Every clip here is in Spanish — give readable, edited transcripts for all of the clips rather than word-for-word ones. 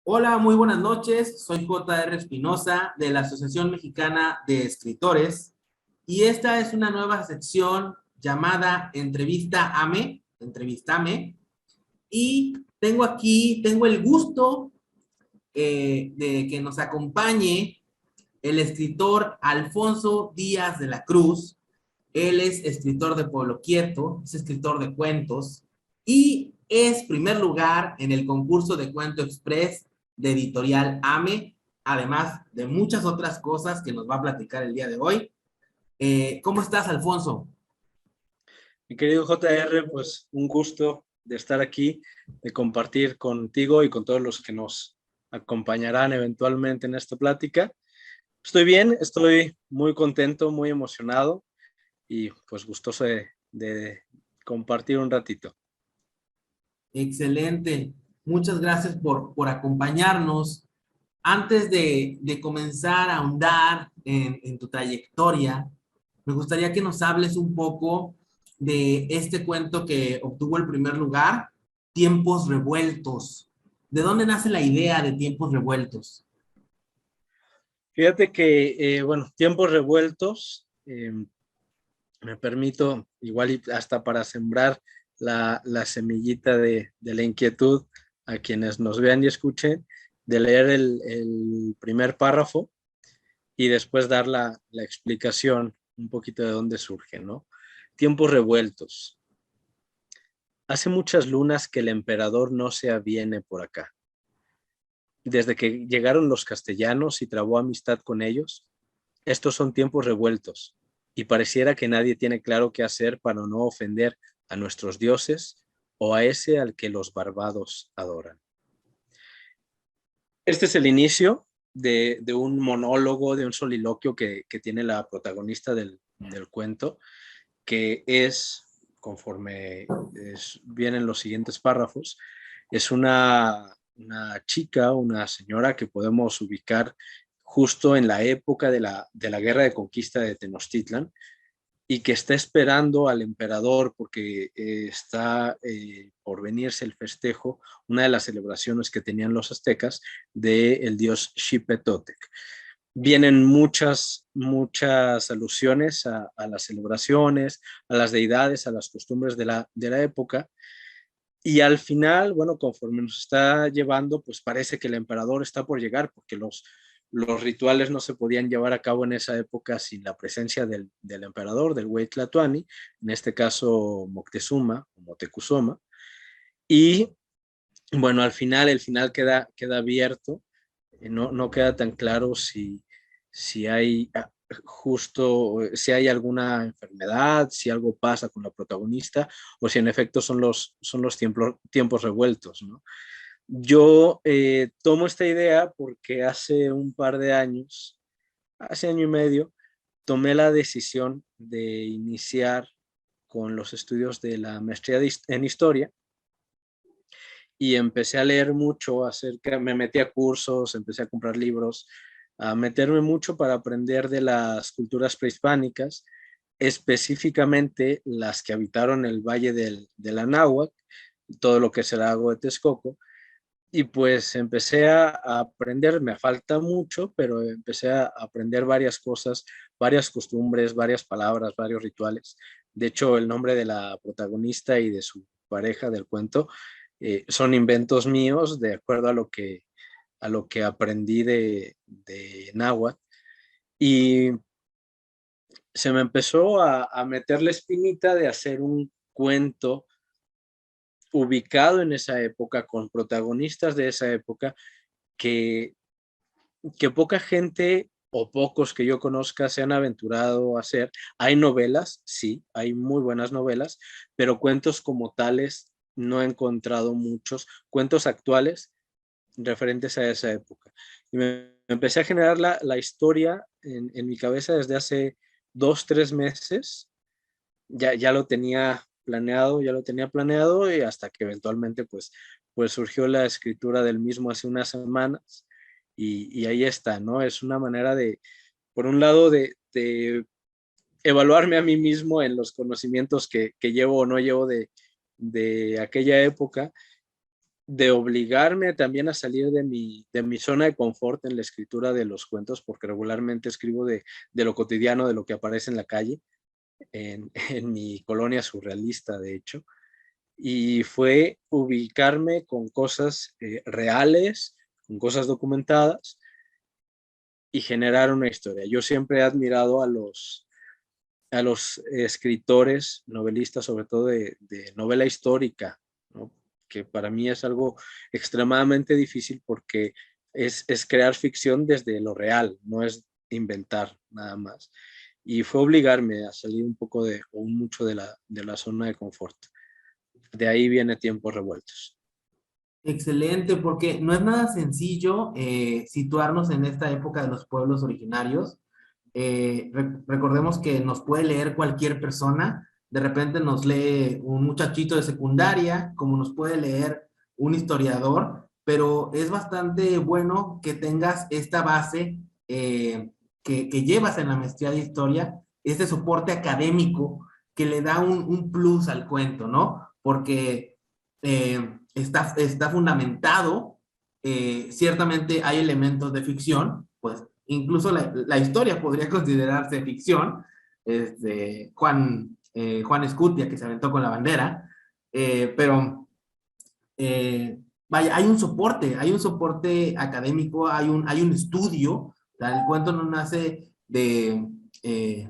Hola, muy buenas noches. Soy J.R. Espinosa de la Asociación Mexicana de Escritores y esta es una nueva sección llamada Entrevístame. Y tengo el gusto de que nos acompañe el escritor Alfonso Díaz de la Cruz. Él es escritor de Pueblo Quieto, es escritor de cuentos y es primer lugar en el concurso de Cuento Express de Editorial AME, además de muchas otras cosas que nos va a platicar el día de hoy. ¿Cómo estás, Alfonso? Mi querido JR, pues un gusto de estar aquí, de compartir contigo y con todos los que nos acompañarán eventualmente en esta plática. Estoy bien, estoy muy contento, muy emocionado y pues gustoso de compartir un ratito. Excelente. Muchas gracias por acompañarnos. Antes de comenzar a ahondar en tu trayectoria, me gustaría que nos hables un poco de este cuento que obtuvo el primer lugar, Tiempos Revueltos. ¿De dónde nace la idea de Tiempos Revueltos? Fíjate que, bueno, tiempos revueltos, me permito igual y hasta para sembrar la semillita de la inquietud a quienes nos vean y escuchen, de leer el primer párrafo y después dar la explicación un poquito de dónde surge, ¿no? Tiempos revueltos. Hace muchas lunas que el emperador no se aviene por acá. Desde que llegaron los castellanos y trabó amistad con ellos, estos son tiempos revueltos y pareciera que nadie tiene claro qué hacer para no ofender a nuestros dioses o a ese al que los barbados adoran. Este es el inicio de un monólogo, de un soliloquio que tiene la protagonista del cuento, que es, conforme vienen los siguientes párrafos, es una chica, una señora que podemos ubicar justo en la época de la guerra de conquista de Tenochtitlan y que está esperando al emperador porque está por venirse el festejo, una de las celebraciones que tenían los aztecas del dios Xipetotec. Vienen muchas alusiones a las celebraciones, a las deidades, a las costumbres de la época. Y al final, bueno, conforme nos está llevando, pues parece que el emperador está por llegar, porque los rituales no se podían llevar a cabo en esa época sin la presencia del emperador, del Huey Tlatoani, en este caso Moctezuma o Motecuzoma. Y bueno, al final, el final queda abierto, no queda tan claro si hay justo, si hay alguna enfermedad, si algo pasa con la protagonista o si en efecto son los tiempos revueltos, ¿no? Yo tomo esta idea porque hace un par de años, hace año y medio, tomé la decisión de iniciar con los estudios de la maestría en historia y empecé a leer mucho acerca, me metí a cursos, empecé a comprar libros, a meterme mucho para aprender de las culturas prehispánicas, específicamente las que habitaron el valle del Anáhuac, todo lo que es el lago de Texcoco, y pues empecé a aprender, me falta mucho, pero empecé a aprender varias cosas, varias costumbres, varias palabras, varios rituales. De hecho, el nombre de la protagonista y de su pareja del cuento son inventos míos de acuerdo a lo que aprendí de náhuatl. Y se me empezó a meter la espinita de hacer un cuento ubicado en esa época, con protagonistas de esa época, que, que poca gente o pocos que yo conozca se han aventurado a hacer. Hay novelas, sí, hay muy buenas novelas, pero cuentos como tales no he encontrado muchos. Cuentos actuales referentes a esa época. Y me empecé a generar la historia en mi cabeza desde hace 2, 3 meses. Ya lo tenía planeado, y hasta que eventualmente pues surgió la escritura del mismo hace unas semanas y ahí está, ¿no? Es una manera por un lado, de evaluarme a mí mismo en los conocimientos que llevo o no llevo de aquella época de obligarme también a salir de mi zona de confort en la escritura de los cuentos, porque regularmente escribo de lo cotidiano, de lo que aparece en la calle, en mi colonia surrealista, de hecho, y fue ubicarme con cosas reales, con cosas documentadas y generar una historia. Yo siempre he admirado a los escritores, novelistas, sobre todo de novela histórica, ¿no? Que para mí es algo extremadamente difícil porque es crear ficción desde lo real, no es inventar nada más. Y fue obligarme a salir un poco o mucho de la zona de confort. De ahí viene Tiempos Revueltos. Excelente, porque no es nada sencillo situarnos en esta época de los pueblos originarios. Recordemos que nos puede leer cualquier persona, de repente nos lee un muchachito de secundaria, como nos puede leer un historiador, pero es bastante bueno que tengas esta base que llevas en la maestría de historia, este soporte académico que le da un plus al cuento, ¿no? Porque está fundamentado, ciertamente hay elementos de ficción, pues incluso la historia podría considerarse ficción, Juan Escutia que se aventó con la bandera, pero vaya, hay un soporte académico, hay un estudio, o sea, el cuento no nace de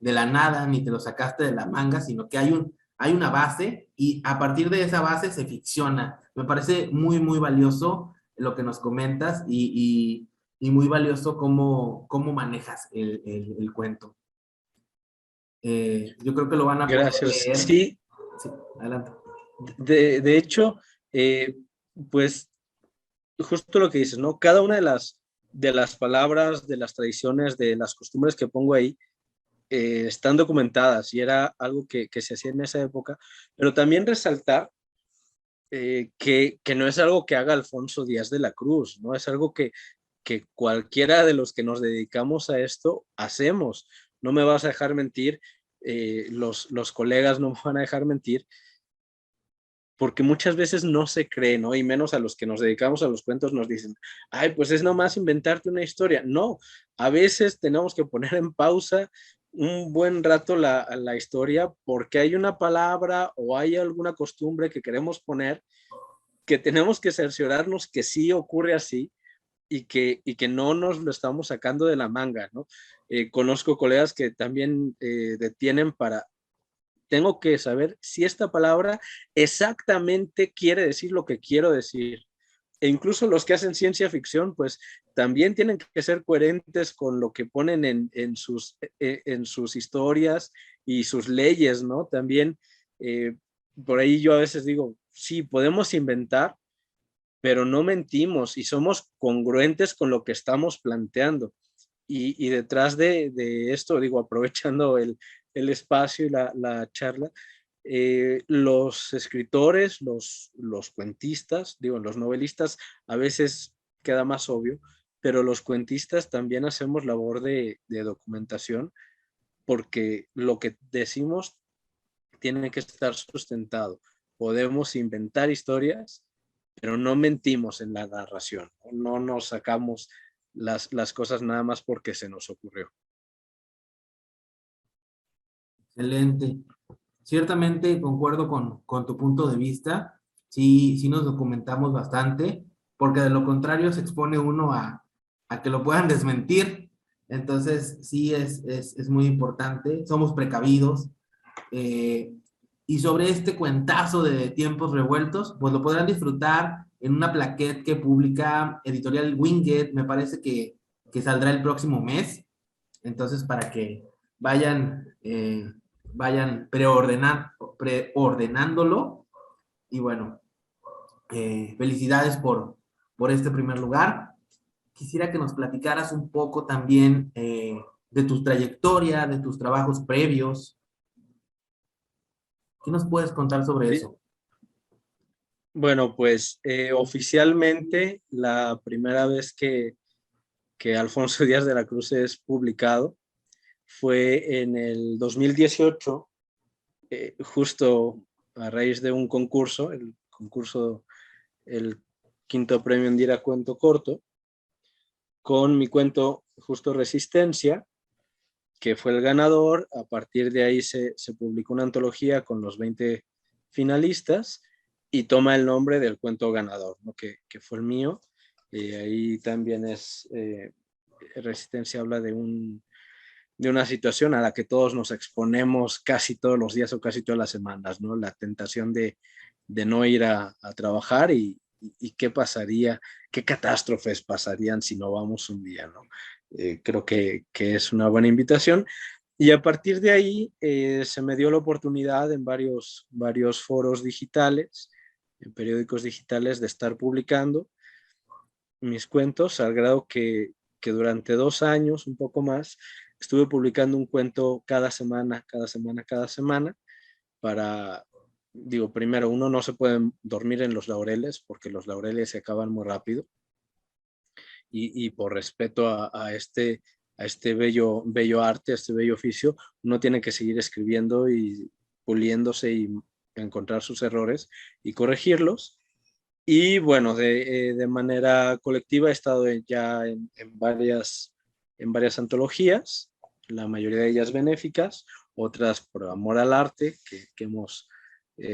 la nada, ni te lo sacaste de la manga, sino que hay una base y a partir de esa base se ficciona. Me parece muy, muy valioso lo que nos comentas y muy valioso cómo manejas el cuento. Yo creo que lo van a poder Gracias. leer. Sí, Sí, adelante. de hecho, pues justo lo que dices, ¿no? Cada una de las palabras, de las tradiciones, de las costumbres que pongo ahí, están documentadas y era algo que se hacía en esa época, pero también resaltar que no es algo que haga Alfonso Díaz de la Cruz, ¿no? Es algo que cualquiera de los que nos dedicamos a esto hacemos. No me vas a dejar mentir, los colegas no me van a dejar mentir, porque muchas veces no se cree, ¿no? Y menos a los que nos dedicamos a los cuentos nos dicen, ay, pues es nomás inventarte una historia. No, a veces tenemos que poner en pausa un buen rato la historia porque hay una palabra o hay alguna costumbre que queremos poner que tenemos que cerciorarnos que sí ocurre así y que no nos lo estamos sacando de la manga, ¿no? Conozco colegas que también detienen para tengo que saber si esta palabra exactamente quiere decir lo que quiero decir. E incluso los que hacen ciencia ficción, pues también tienen que ser coherentes con lo que ponen en sus historias y sus leyes, ¿no? También por ahí yo a veces digo, sí, podemos inventar, pero no mentimos y somos congruentes con lo que estamos planteando. Y detrás de esto, digo, aprovechando el espacio y la charla, los escritores, los cuentistas, digo, los novelistas a veces queda más obvio, pero los cuentistas también hacemos labor de documentación porque lo que decimos tiene que estar sustentado. Podemos inventar historias, pero no mentimos en la narración, no nos sacamos las cosas nada más porque se nos ocurrió. Excelente. Ciertamente concuerdo con tu punto de vista. Sí, sí nos documentamos bastante, porque de lo contrario se expone uno a que lo puedan desmentir. Entonces, sí es muy importante. Somos precavidos. Eh, y sobre este cuentazo de Tiempos Revueltos, pues lo podrán disfrutar en una plaquette que publica Editorial Winged, me parece que saldrá el próximo mes. Entonces, para que vayan, vayan preordenándolo. Y bueno, felicidades por este primer lugar. Quisiera que nos platicaras un poco también de tu trayectoria, de tus trabajos previos. ¿Qué nos puedes contar sobre Sí. eso? Bueno, pues oficialmente la primera vez que Alfonso Díaz de la Cruz es publicado fue en el 2018, justo a raíz de un concurso, el quinto premio Indira Cuento Corto, con mi cuento Justo Resistencia, que fue el ganador. A partir de ahí se publicó una antología con los 20 finalistas y toma el nombre del cuento ganador, ¿no? que fue el mío. Ahí también es, Resistencia habla de una situación a la que todos nos exponemos casi todos los días o casi todas las semanas, ¿no? La tentación de no ir a trabajar y qué pasaría, qué catástrofes pasarían si no vamos un día, ¿no? Creo que es una buena invitación. Y a partir de ahí se me dio la oportunidad en varios foros digitales, en periódicos digitales, de estar publicando mis cuentos, al grado que durante 2 años, un poco más, estuve publicando un cuento cada semana, para, digo, primero, uno no se puede dormir en los laureles, porque los laureles se acaban muy rápido, y por respeto a este bello arte, a este bello oficio, uno tiene que seguir escribiendo y puliéndose y encontrar sus errores y corregirlos. Y bueno, de manera colectiva he estado ya en varias antologías, la mayoría de ellas benéficas, otras por amor al arte, que hemos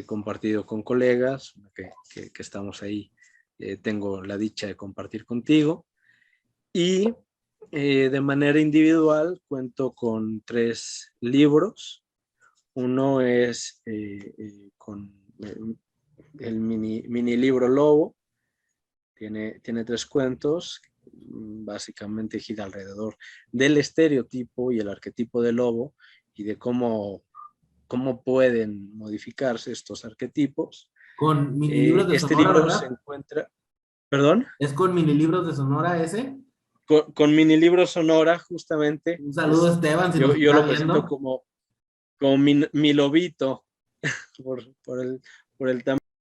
compartido con colegas, que estamos ahí, tengo la dicha de compartir contigo. Y de manera individual cuento con 3 libros. Uno es con el mini libro Lobo. Tiene 3 cuentos, básicamente gira alrededor del estereotipo y el arquetipo del lobo y de cómo pueden modificarse estos arquetipos. Con mini libros de Este Sonora, libro se ¿verdad? encuentra, ¿perdón? ¿Es con mini libros de Sonora ese? Con mini libro Sonora, justamente. Un saludo a Esteban si nos Yo está lo presento viendo. como mi lobito por el tamaño.